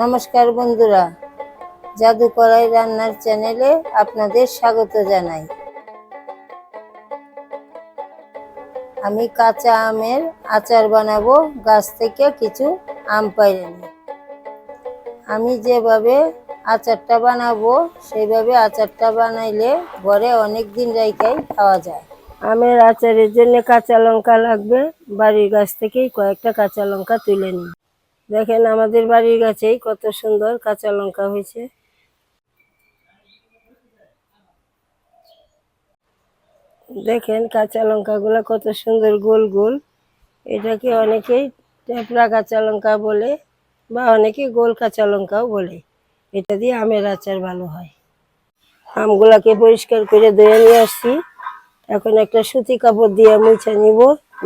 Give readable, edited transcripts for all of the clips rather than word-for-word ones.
নমস্কার বন্ধুরা, জাদু কড়াই রান্নার চ্যানেলে আপনাদের স্বাগত জানাই। আমি কাঁচা আমের আচার বানাবো। গাছ থেকে কিছু আম পাইরে নিয়ে আমি যেভাবে আচারটা বানাবো সেইভাবে আচারটা বানাইলে ঘরে অনেক দিন রাইখাই খাওয়া যায়। আমের আচারের জন্য কাঁচা লঙ্কা লাগবে। বাড়ির গাছ থেকেই কয়েকটা কাঁচা লঙ্কা তুলে নিই। দেখেন আমাদের বাড়ির গাছেই কত সুন্দর কাঁচা লঙ্কা হয়েছে। দেখেন কাঁচা লঙ্কাগুলো কত সুন্দর গোল গোল। এটাকে অনেকেই টেপরা কাঁচা লঙ্কা বলে বা অনেকে গোল কাঁচা লঙ্কাও বলে। এটা দিয়ে আমের আচার ভালো হয়। আমগুলাকে পরিষ্কার করে ধুয়ে নিয়ে আসছি। এখন একটা সুতি কাপড় দিয়ে মুছে নিব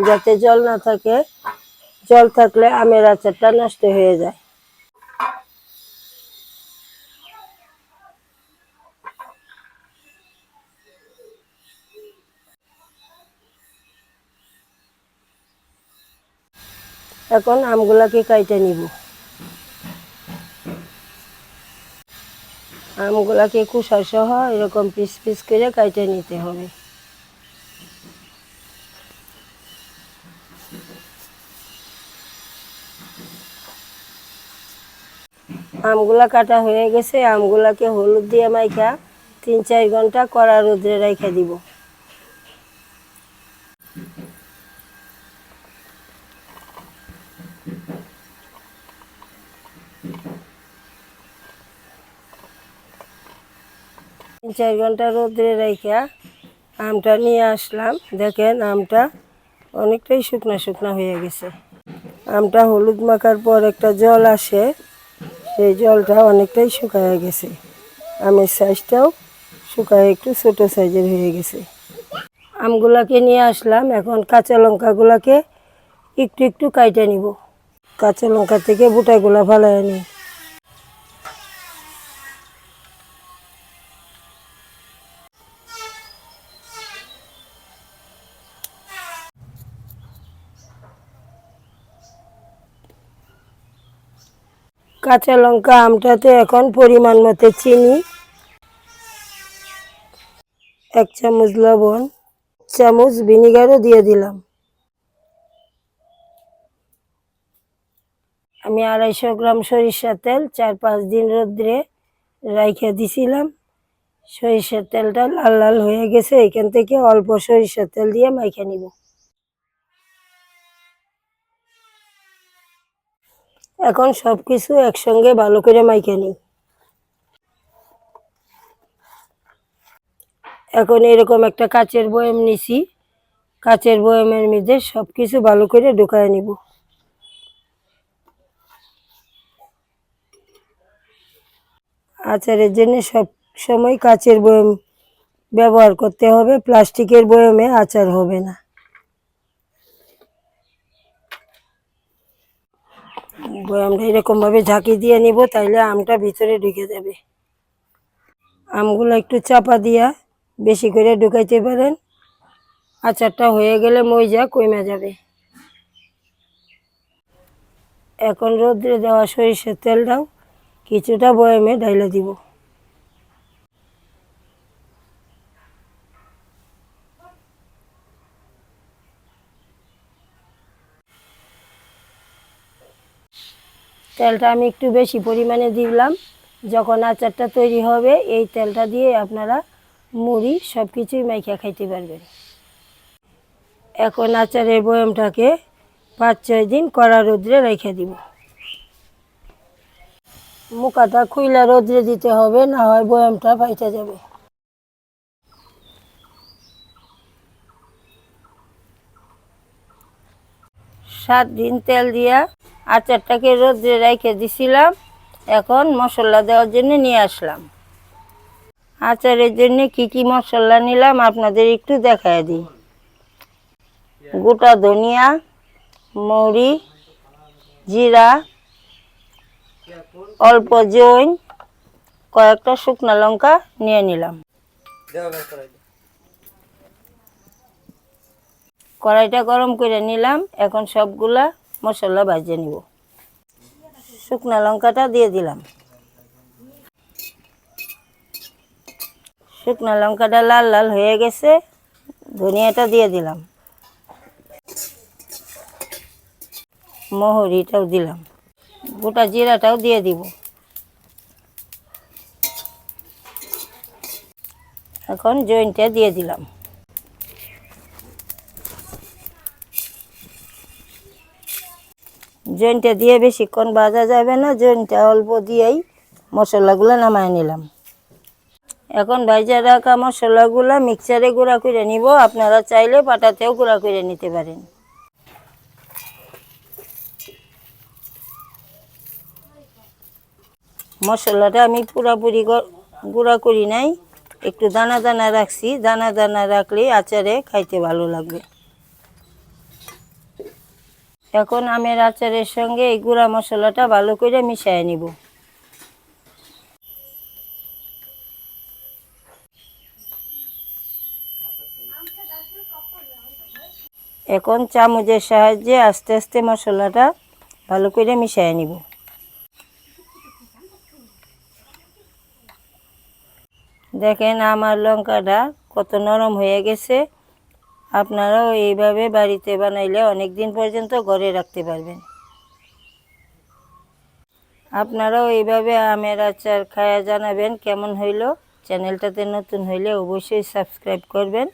যাতে জল না থাকে। জল থাকলে আমের আচারটা নষ্ট হয়ে যায়। এখন আমগুলাকে কাইটে নিব। আমগুলাকে কুসা সহ এরকম পিস পিস করে কাইটে নিতে হবে। আমগুলা কাটা হয়ে গেছে। আমগুলাকে হলুদ দিয়ে মাইখা 3-4 ঘন্টা কড়া রোদ্রে রাইখা দিব। তিন চার ঘন্টা রোদ্রে রাইখা আমটা নিয়ে আসলাম। দেখেন আমটা অনেকটাই শুকনা শুকনা হয়ে গেছে। আমটা হলুদ মাখার পর একটা জল আসে, সেই জলটা অনেকটাই শুকায় গেছে। আমের সাইজটাও শুকায় একটু ছোট সাইজের হয়ে গেছে। আমগুলাকে নিয়ে আসলাম। এখন কাঁচা লঙ্কাগুলাকে একটু একটু কাইটে নিব। কাঁচা লঙ্কা থেকে বুটাগুলা ফালাইয়া নিই। কাঁচা লঙ্কা আমটাতে এখন পরিমাণ মতো চিনি, 1 চামচ লবণ, চামচ ভিনিগারও দিয়ে দিলাম। আমি 250 গ্রাম সরিষার তেল 4-5 দিন রোদ্রে রাইখা দিছিলাম। সরিষার তেলটা লাল লাল হয়ে গেছে। এখান থেকে অল্প সরিষার তেল দিয়ে মাইখা নিব। এখন সবকিছু একসঙ্গে ভালো করে মাইখা নিই। এখন এরকম একটা কাচের বয়াম নিছি। কাচের বয়ামের মধ্যে সবকিছু ভালো করে ঢুকায় নিব। আচারের জন্য সব সময় কাচের বয়াম ব্যবহার করতে হবে। প্লাস্টিকের বয়ামে আচার হবে না। বয়ামটা এরকম ভাবে ঝাঁকি দিয়ে নিব, তাইলে আমটা ভিতরে ঢুকে যাবে। আমগুলো একটু চাপা দিয়া বেশি করে ঢুকাইতে পারেন। আচারটা হয়ে গেলে মইজা কমে যাবে। এখন রোদ্রে দেওয়া সরিষার তেলটাও কিছুটা বয়ামে ঢাইলা দিব। তেলটা আমি একটু বেশি পরিমাণে দিলাম। যখন আচারটা তৈরি হবে এই তেলটা দিয়ে আপনারা মুড়ি সব কিছুই মাইখা খাইতে পারবেন। এখন আচারের বয়ামটাকে 5-6 দিন কড়া রোদ্রে রেখে দিব। মুখাটা খুইলা রোদ্রে দিতে হবে, না হয় বয়ামটা ফাইটা যাবে। সাত দিন তেল দিয়া আচারটাকে রোদ্রে রেখে দিছিলাম। এখন মশলা দেওয়ার জন্য নিয়ে আসলাম। আচারের জন্য কি কি মশলা নিলাম আপনাদের একটু দেখায় দিই। গোটা ধনিয়া, মৌরি, জিরা, অল্প জৈন, কয়েকটা শুকনো লঙ্কা নিয়ে নিলাম। কড়াইটা গরম করে নিলাম। এখন সবগুলা মশলা ভাজে নিব। শুকনা লঙ্কাটা দিয়ে দিলাম। শুকনা লঙ্কাটা লাল লাল হয়ে গেছে, ধনিয়াটা দিয়ে দিলাম, মহরিটাও দিলাম, গোটা জিরাটাও দিয়ে দিব। এখন জয়েনটা দিয়ে দিলাম। জয়েনটা দিয়ে বেশিক্ষণ ভাজা যাবে না, জয়েনটা অল্প দিয়েই মশলাগুলো নামায় নিলাম। এখন ভাজা রাখা মশলাগুলো মিক্সারে গুঁড়া করে নিব। আপনারা চাইলে পাটাতেও গুঁড়া করে নিতে পারেন। মশলাটা আমি পুরাপুরি গুঁড়া করি নাই, একটু দানা দানা রাখছি। দানা দানা রাখলে আচারে খাইতে ভালো লাগবে। এখন আমের আচারের সঙ্গে এই গুঁড়া মশলাটা ভালো করে মিশিয়ে নিব। এখন চামচের সাহায্যে আস্তে আস্তে মশলাটা ভালো করে মিশিয়ে নিব। দেখেন আমার লঙ্কাটা কত নরম হয়ে গেছে। আপনারাও এইভাবে বাড়িতে বানাইলে অনেক দিন পর্যন্ত ঘরে রাখতে পারবেন। আপনারাও এইভাবে আমের আচার খায়া জানাবেন কেমন হইল। চ্যানেলটাতে নতুন হইলে অবশ্যই সাবস্ক্রাইব করবেন।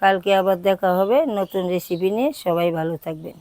কালকে আবার দেখা হবে নতুন রেসিপি নিয়ে। সবাই ভালো থাকবেন।